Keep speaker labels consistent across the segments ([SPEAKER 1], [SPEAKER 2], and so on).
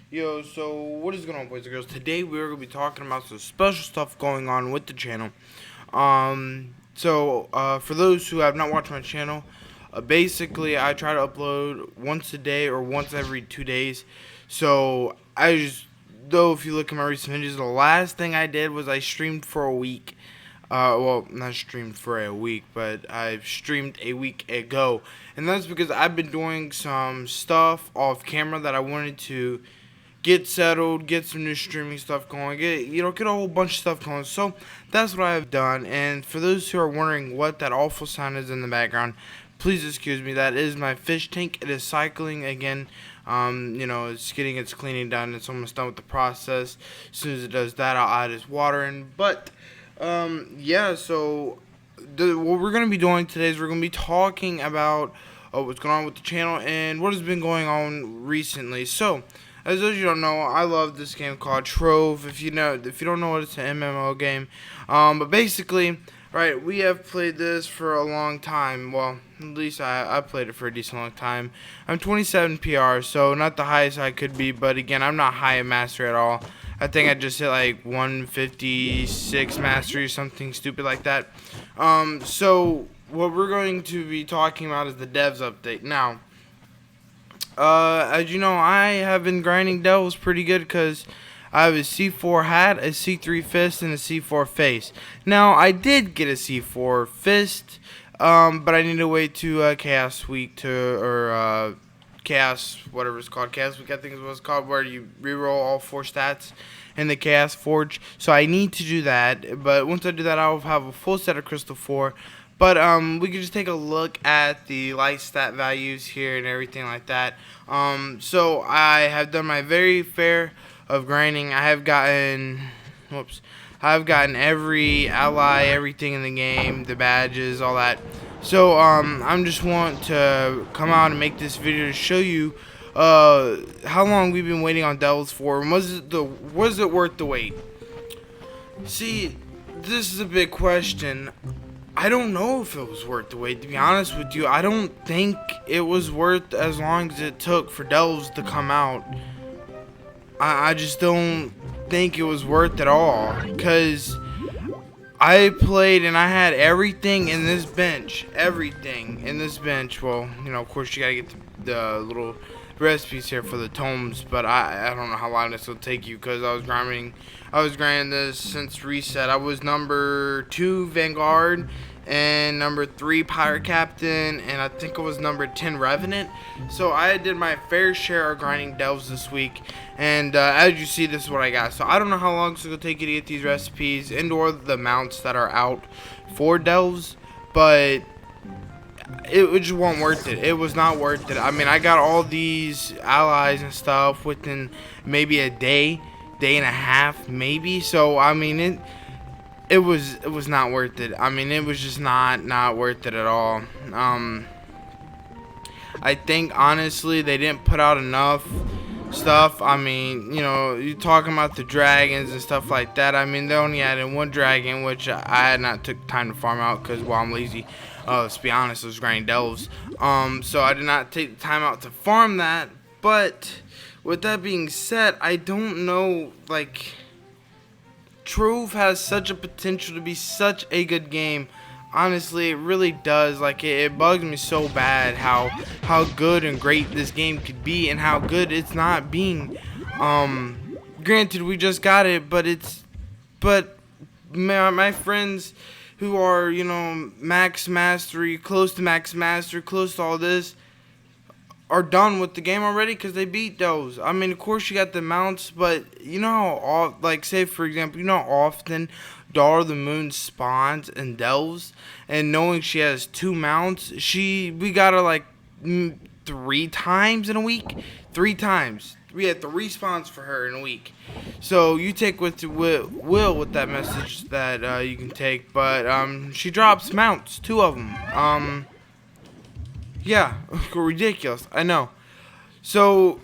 [SPEAKER 1] Yo, so what is going on, boys and girls? Today we're going to be talking about some special stuff going on with the channel. For those who have not watched my channel, basically I try to upload once a day or once every 2 days. So though if you look at my recent videos, the last thing I did was I streamed for a week. Well, not streamed for a week, but I've streamed a week ago. And that's because I've been doing some stuff off camera that I wanted to get settled, get some new streaming stuff going, get a whole bunch of stuff going. So that's what I've done. And for those who are wondering what that awful sound is in the background, please excuse me. That is my fish tank. It is cycling again. It's getting its cleaning done. It's almost done with the process. As soon as it does that, I'll add its water in. But so what we're gonna be doing today is we're gonna be talking about what's going on with the channel and what has been going on recently. So, as those of you don't know, I love this game called Trove. If you don't know what it's an MMO game, but basically, right, we have played this for a long time. Well, at least I played it for a decent long time. I'm 27 PR, so not the highest I could be, but again, I'm not high in mastery at all. I think I just hit like 156 mastery or something stupid like that. So what we're going to be talking about is the devs update. Now, as you know, I have been grinding devils pretty good because I have a C4 hat, a C3 fist, and a C4 face. Now, I did get a C4 fist, but I need to wait to Chaos Week Chaos, whatever it's called, Chaos Week I think is what it's called, where you reroll all 4 stats in the Chaos Forge. So I need to do that, but once I do that, I'll have a full set of Crystal 4. But we can just take a look at the light stat values here and everything like that. So I have done my very fair of grinding. I've gotten every ally, everything in the game, the badges, all that. So I'm just want to come out and make this video to show you how long we've been waiting on devils for, and was it worth the wait? See, this is a big question. I don't know if it was worth the wait, to be honest with you. I don't think it was worth as long as it took for devils to come out. I just don't think it was worth it all, because I played and I had everything in this bench. Well, of course you gotta get the little recipes here for the tomes, but I don't know how long this will take you, because I was grinding this since reset. I was number 2 Vanguard and number 3 Pirate Captain, and I think it was number 10 Revenant. So I did my fair share of grinding delves this week, and as you see, this is what I got. So I don't know how long it's going to take you to get these recipes and or the mounts that are out for delves, but it just wasn't worth it. It was not worth it. I mean, I got all these allies and stuff within maybe a day and a half, maybe. So I mean, it was not worth it. I mean, it was just not worth it at all. I think honestly they didn't put out enough stuff. I mean, you're talking about the dragons and stuff like that. I mean, they only added 1 dragon, which I had not took time to farm out because, well, I'm lazy. Let's be honest, I was grinding delves. So I did not take the time out to farm that. But with that being said, I don't know, like, Trove has such a potential to be such a good game. Honestly, it really does. Like, it bugs me so bad how good and great this game could be, and how good it's not being. Granted, we just got it, but my friends who are, max mastery, close to max mastery, close to all this, are done with the game already because they beat those. I mean, of course you got the mounts, but like, say for example, how often Dar the Moon spawns and delves, and knowing she has 2 mounts, we got her like 3 times in a week. 3 times. We had 3 spawns for her in a week. So you take with that message that you can take, but she drops mounts, 2 of them. Yeah, ridiculous. I know. So,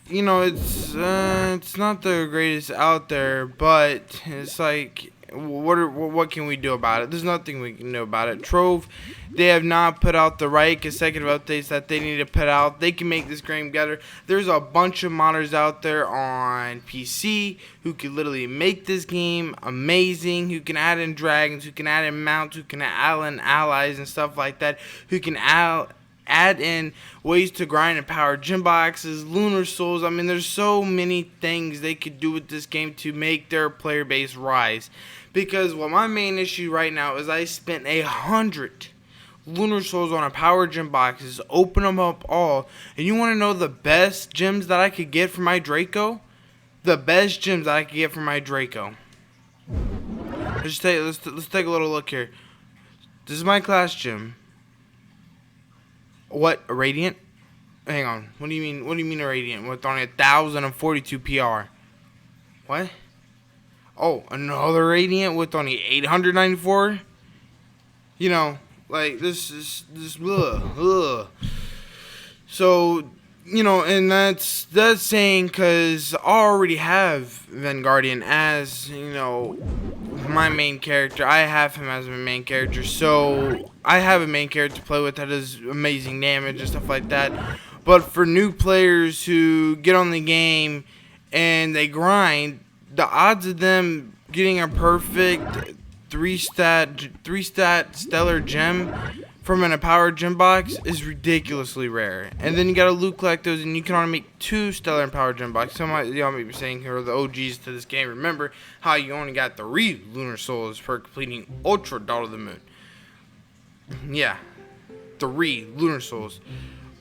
[SPEAKER 1] it's not the greatest out there, but it's like What can we do about it? There's nothing we can do about it. Trove, they have not put out the right consecutive updates that they need to put out. They can make this game better. There's a bunch of modders out there on PC who can literally make this game amazing, who can add in dragons, who can add in mounts, who can add in allies and stuff like that, who can add in ways to grind and power gym boxes, lunar souls. I mean, there's so many things they could do with this game to make their player base rise. Because my main issue right now is I spent 100 lunar souls on a power gym boxes, open them up all, and you want to know the best gems that I could get for my Draco? The best gems that I could get for my Draco. Let's take a little look here. This is my class gym. What, a radiant? Hang on. What do you mean? What do you mean a radiant with only 1,042 PR? What? Oh, another radiant with only 894. You know, like this is ugh. So, you know, and that's saying because I already have Vanguardian as, you know, my main character. I have him as my main character, so I have a main character to play with that does amazing damage and stuff like that. But for new players who get on the game and they grind, the odds of them getting a perfect three stat stellar gem from a powered gym box is ridiculously rare. And then you gotta loot collect those, and you can only make 2 stellar and powered gym boxes. Some of y'all may be saying here are the OGs to this game. Remember how you only got 3 lunar souls for completing Ultra Dawn of the Moon. Yeah, 3 lunar souls.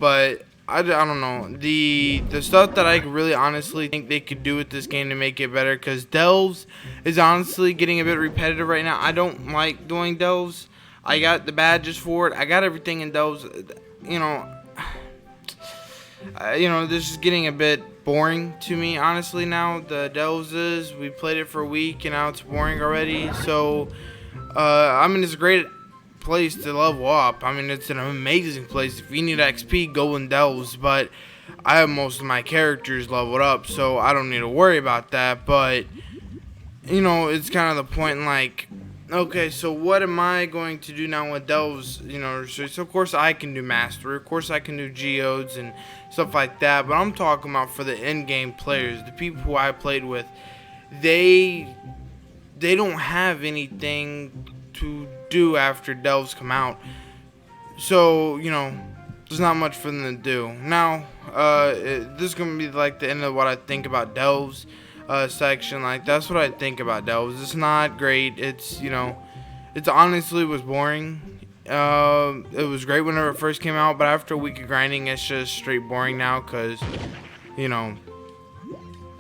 [SPEAKER 1] But I don't know, the stuff that I really honestly think they could do with this game to make it better, because delves is honestly getting a bit repetitive right now. I don't like doing delves. I got the badges for it. I got everything in delves. You know, this is getting a bit boring to me, honestly, now. The delves is, we played it for a week, and now it's boring already. So, I mean, it's a great place to level up. I mean, it's an amazing place. If you need XP, go in delves. But I have most of my characters leveled up, so I don't need to worry about that. But, you know, it's kind of the point, like, okay, so what am I going to do now with delves? You know, so of course I can do mastery, of course I can do geodes and stuff like that, but I'm talking about for the in-game players, the people who I played with. They don't have anything to do after delves come out, so, you know, there's not much for them to do. Now, this is going to be like the end of what I think about delves. Section, like, that's what I think about delves. It's not great. It's, you know, it's honestly was boring. It was great whenever it first came out, but after a week of grinding, it's just straight boring now, because, you know,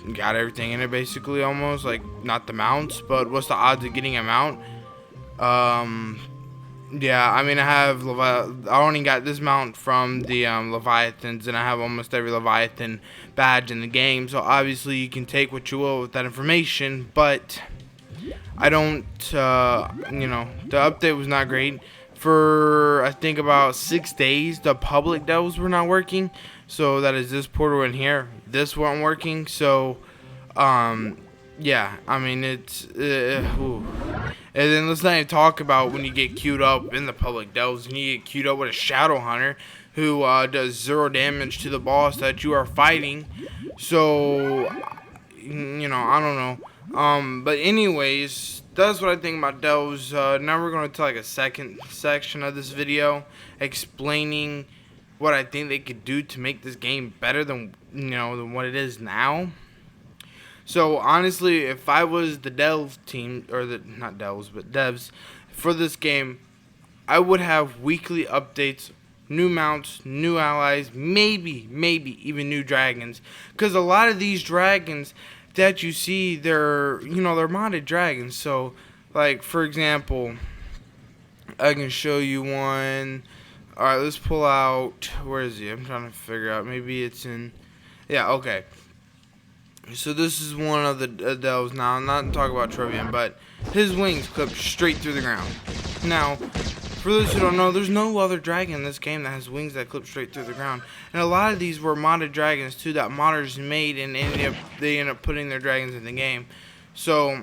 [SPEAKER 1] you got everything in it basically, almost, like, not the mounts, but what's the odds of getting a mount? Yeah, I mean, I only got this mount from the Leviathans, and I have almost every Leviathan badge in the game, so obviously you can take what you will with that information, but I don't, you know, the update was not great. For, I think, about 6 days, the public delves were not working, so that is this portal in here. This wasn't working, so, yeah, I mean, it's, ooh. And then let's not even talk about when you get queued up in the public delves, and you get queued up with a Shadow Hunter who does 0 damage to the boss that you are fighting. So, you know, I don't know. But anyways, that's what I think about delves. Now we're going to like a second section of this video explaining what I think they could do to make this game better than, you know, than what it is now. So, honestly, if I was the delve team, or the, not delves, but devs, for this game, I would have weekly updates, new mounts, new allies, maybe even new dragons. Because a lot of these dragons that you see, they're, you know, they're modded dragons. So, like, for example, I can show you one. Alright, let's pull out, where is he? I'm trying to figure out, maybe it's in, yeah, okay. So this is one of the delves. Now, I'm not talking about Trove, but his wings clip straight through the ground. Now, for those who don't know, there's no other dragon in this game that has wings that clip straight through the ground. And a lot of these were modded dragons too that modders made, and they ended up putting their dragons in the game. So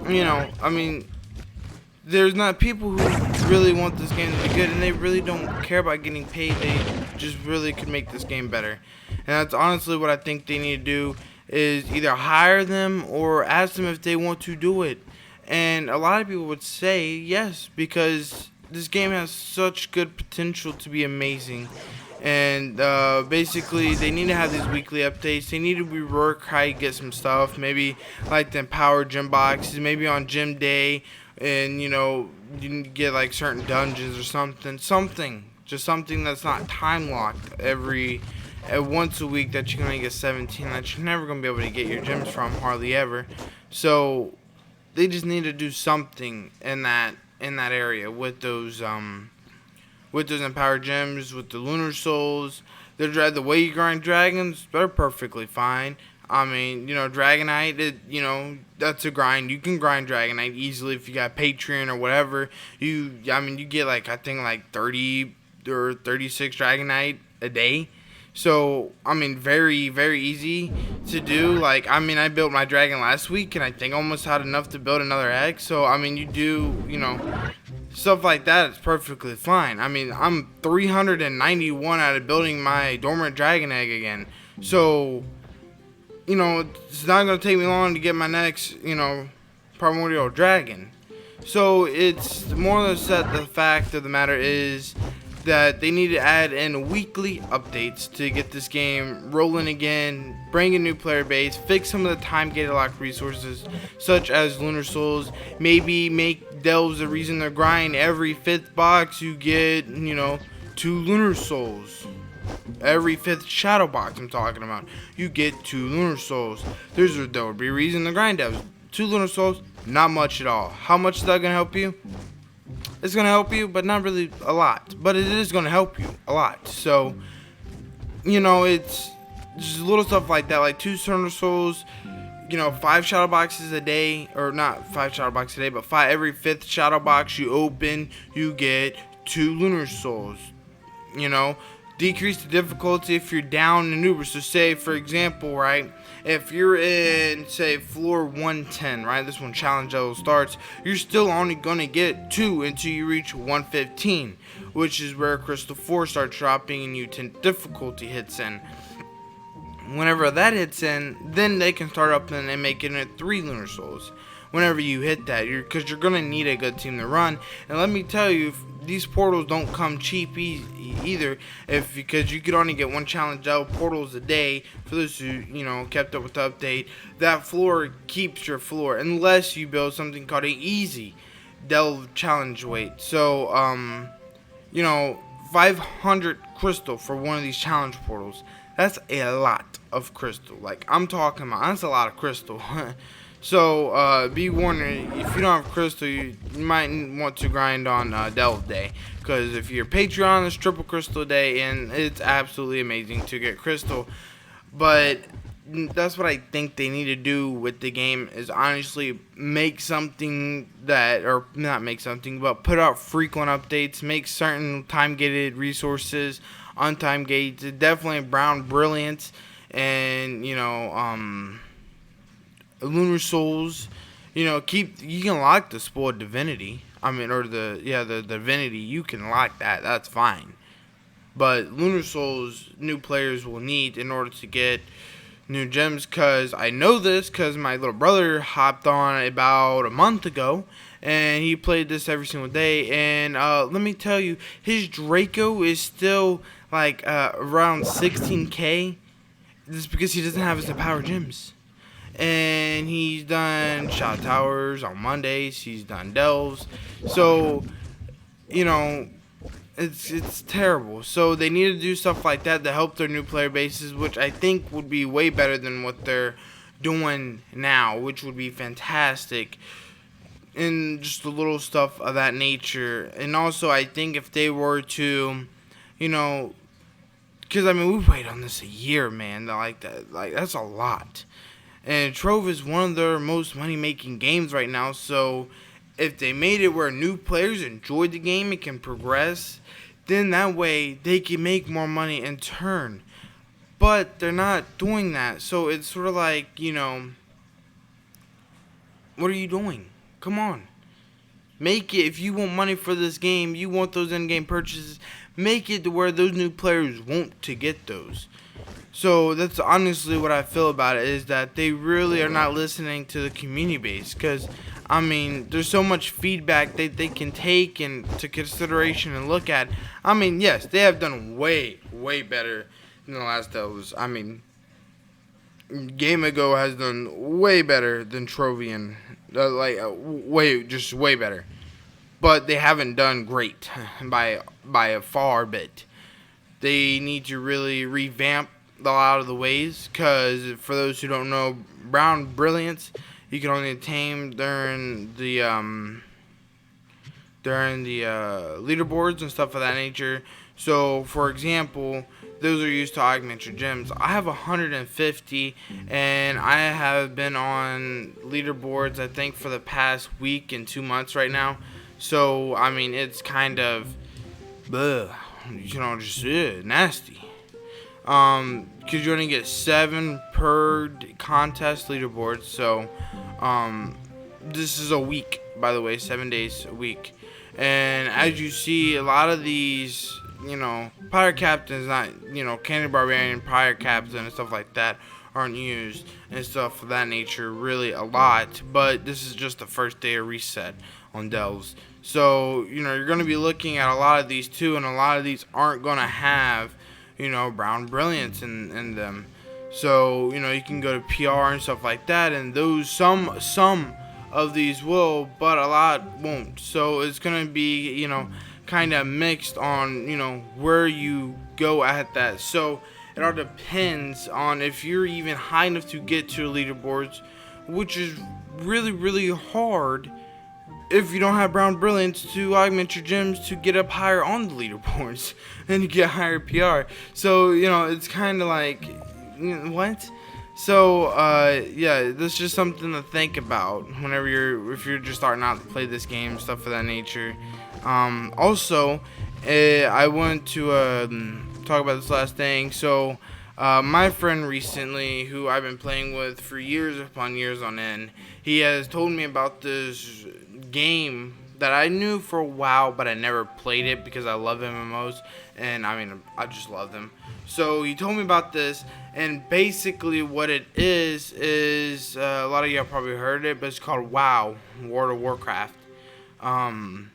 [SPEAKER 1] I mean, there's not people who really want this game to be good, and they really don't care about getting paid. They just really could make this game better, and that's honestly what I think they need to do, is either hire them or ask them if they want to do it. And a lot of people would say yes, because this game has such good potential to be amazing. And basically, they need to have these weekly updates. They need to rework how you get some stuff. Maybe like the empowered gym boxes. Maybe on gym day, and you can get like certain dungeons or something. Just something that's not time locked once a week, that you can only get 17. That you're never gonna be able to get your gyms from, hardly ever. So they just need to do something in that area with those empowered gems, with the lunar souls. The way you grind dragons, they're perfectly fine. I mean, Dragonite, that's a grind. You can grind Dragonite easily if you got Patreon or whatever. You get I think 30 or 36 Dragonite a day. So, very, very easy to do. I built my dragon last week, and I think almost had enough to build another egg. So, you do, stuff like that is perfectly fine. I'm 391 out of building my dormant dragon egg again. So, it's not going to take me long to get my next, primordial dragon. So, it's more or less that the fact of the matter is that they need to add in weekly updates to get this game rolling again, bring a new player base, fix some of the time gated locked resources such as lunar souls, maybe make delves the reason they're grinding. Every 5th box you get 2 lunar souls. Every 5th shadow box I'm talking about, you get 2 lunar souls. There would be a reason to grind delves. 2 lunar souls, not much at all. How much is that gonna help you? It's going to help you, but not really a lot. But it is going to help you a lot. So, it's just little stuff like that. Like 2 Lunar Souls, 5 shadow boxes a day. Or not 5 shadow boxes a day, but every 5th shadow box you open, you get 2 Lunar Souls. Decrease the difficulty if you're down in Uber. So say, for example, right, if you're in, say, floor 110, right, this one challenge level starts, you're still only going to get 2 until you reach 115, which is where Crystal 4 starts dropping and U10 difficulty hits in. Whenever that hits in, then they can start up and making it 3 Lunar Souls. Whenever you hit that, because you're going to need a good team to run. And let me tell you, these portals don't come cheap either, because you could only get 1 challenge out portals a day. For those who kept up with the update, that floor keeps your floor unless you build something called an easy delve challenge weight. So 500 crystal for one of these challenge portals, that's a lot of crystal. I'm talking about, that's a lot of crystal. So, be warned, if you don't have crystal, you might want to grind on Delve Day. Because if you're Patreon, it's triple crystal day, and it's absolutely amazing to get crystal. But that's what I think they need to do with the game, is honestly make something that, or not make something, but put out frequent updates, make certain time-gated resources, on-time gates, definitely Brown Brilliance, and, Lunar Souls, you can lock the Spoiled Divinity. The Divinity, you can lock that. That's fine. But Lunar Souls, new players will need in order to get new gems. Because I know this, because my little brother hopped on about a month ago, and he played this every single day. And let me tell you, his Draco is still around 16k. This is because he doesn't have his power gems. And he's done shot towers on Mondays. He's done delves. So, it's terrible. So they need to do stuff like that to help their new player bases, which I think would be way better than what they're doing now, which would be fantastic. And just the little stuff of that nature. And also, I think if they were to, because we've waited on this a year, man. That's a lot. And Trove is one of their most money-making games right now. So if they made it where new players enjoy the game and can progress, then that way they can make more in turn. But they're not doing that. So it's sort of what are you doing? Come on. Make it, if you want money for this game, you want those in-game purchases, make it to where those new players want to get those. So that's honestly what I feel about it, is that they really are not listening to the community base. Because, I mean, there's so much feedback that they can take into consideration and look at. I mean, yes, they have done way, way better than the last Devils. I mean, Game Ago has done way better than Trove, way better. But they haven't done great by a far bit. They need to really revamp a lot of the ways, because for those who don't know, Brown Brilliance you can only attain during the leaderboards and stuff of that nature. So, for example, those are used to augment your gems. I have 150, and I have been on leaderboards, I think, for the past week and 2 months right now. So, I mean, it's kind of, just nasty. Because you only get 7 per contest leaderboard. So, this is a week, by the way, 7 days a week. And as you see, a lot of these, pirate captains, not, Candy Barbarian, pirate captain, and stuff like that aren't used and stuff of that nature really a lot. But this is just the first day of reset on Delves. So, you're going to be looking at a lot of these too, and a lot of these aren't going to have, Brown Brilliance in them. So, you can go to PR and stuff like that, and those, some of these will, but a lot won't. So, it's going to be, kind of mixed on, where you go at that. So, it all depends on if you're even high enough to get to the leaderboards, which is really, really hard if you don't have Brown Brilliance to augment your gems to get up higher on the leaderboards and to get higher PR. So, it's kind of like, what? So, yeah, that's just something to think about whenever if you're just starting out to play this game, stuff of that nature. Also, I want to talk about this last thing. So, my friend recently, who I've been playing with for years upon years on end, he has told me about this game that I knew for a while, but I never played it because I love MMOs, and I mean, I just love them. So he told me about this, and basically what it is a lot of you have probably heard it, but it's called WoW, World of Warcraft. And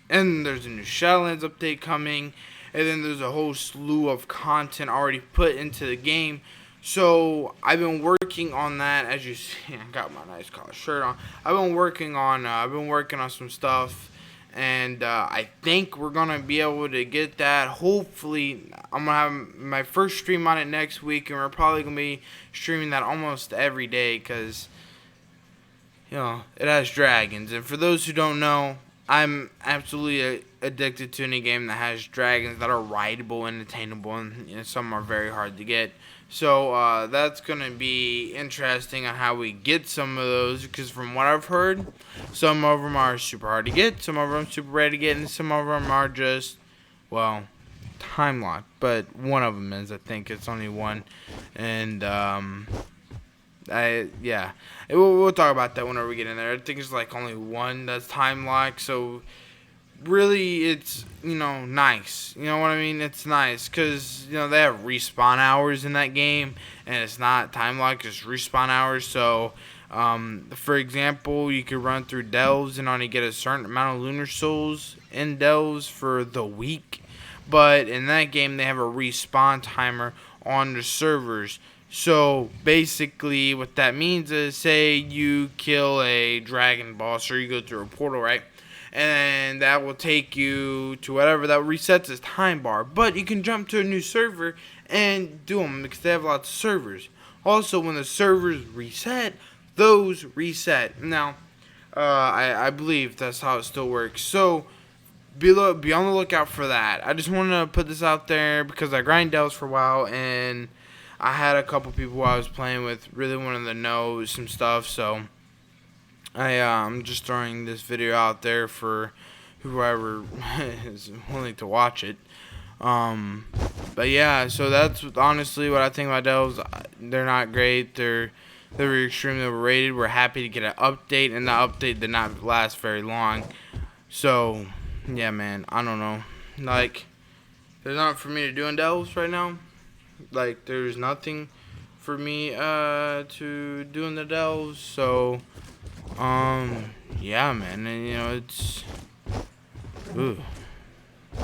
[SPEAKER 1] there's a new Shadowlands update coming, and then there's a whole slew of content already put into the game. So I've been working on that. As you see, I got my nice collar shirt on. I've been working on some stuff, and I think we're gonna be able to get that. Hopefully, I'm gonna have my first stream on it next week, and we're probably gonna be streaming that almost every day, because it has dragons. And for those who don't know, I'm absolutely addicted to any game that has dragons that are rideable and attainable, and some are very hard to get. So that's going to be interesting on how we get some of those, because from what I've heard, some of them are super hard to get, some of them super rare to get, and some of them are just, time locked. But one of them is, I think it's only one. And we'll talk about that whenever we get in there. I think it's like only one that's time locked. So really, it's nice. You know what I mean? It's nice because they have respawn hours in that game, and it's not time locked, it's respawn hours. So for example, you could run through Delves and only get a certain amount of lunar souls in Delves for the week, but in that game they have a respawn timer on the servers. So basically what that means is, say you kill a dragon boss, or you go through a portal, right? And that will take you to whatever, that resets its time bar. But you can jump to a new server and do them, because they have lots of servers. Also, when the servers reset, those reset. Now, I believe that's how it still works. So, be on the lookout for that. I just wanted to put this out there because I grind Delves for a while, and I had a couple people I was playing with really wanted to know some stuff, so I'm just throwing this video out there for whoever is willing to watch it. But yeah, so that's honestly what I think about Delves. They're not great. They're They were extremely overrated. We're happy to get an update, and the update did not last very long. So, yeah, man, I don't know. Like, there's not for me to do in Delves right now. Like, there's nothing for me to do in the Delves. So, yeah, man, and it's. Ooh.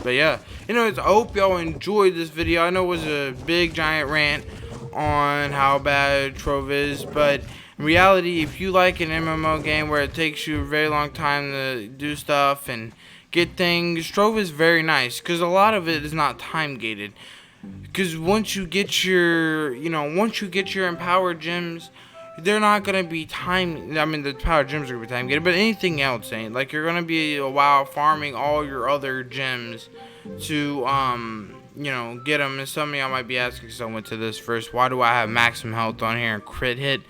[SPEAKER 1] But yeah, anyways, I hope y'all enjoyed this video. I know it was a big giant rant on how bad Trove is, but in reality, if you like an MMO game where it takes you a very long time to do stuff and get things, Trove is very nice, because a lot of it is not time gated. Because once you get your, empowered gems, they're not gonna be time. I mean, the power gems are gonna be time gated, but anything else ain't. Like, you're gonna be a while farming all your other gems to get them. And some of y'all might be asking, so I went to this first. Why do I have maximum health on here and crit hit?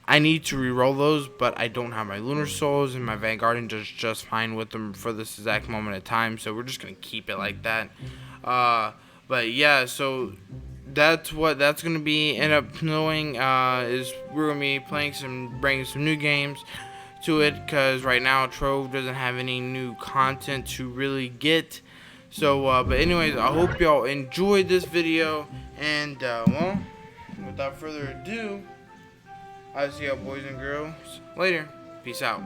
[SPEAKER 1] I need to re-roll those, but I don't have my Lunar Souls, and my Vanguardian does just fine with them for this exact moment of time. So we're just gonna keep it like that. But yeah, so that's what that's gonna be. End up knowing is we're gonna be bringing some new games to it, because right now Trove doesn't have any new content to really get. So but anyways, I hope y'all enjoyed this video, and well, without further ado, I'll see y'all boys and girls later. Peace out.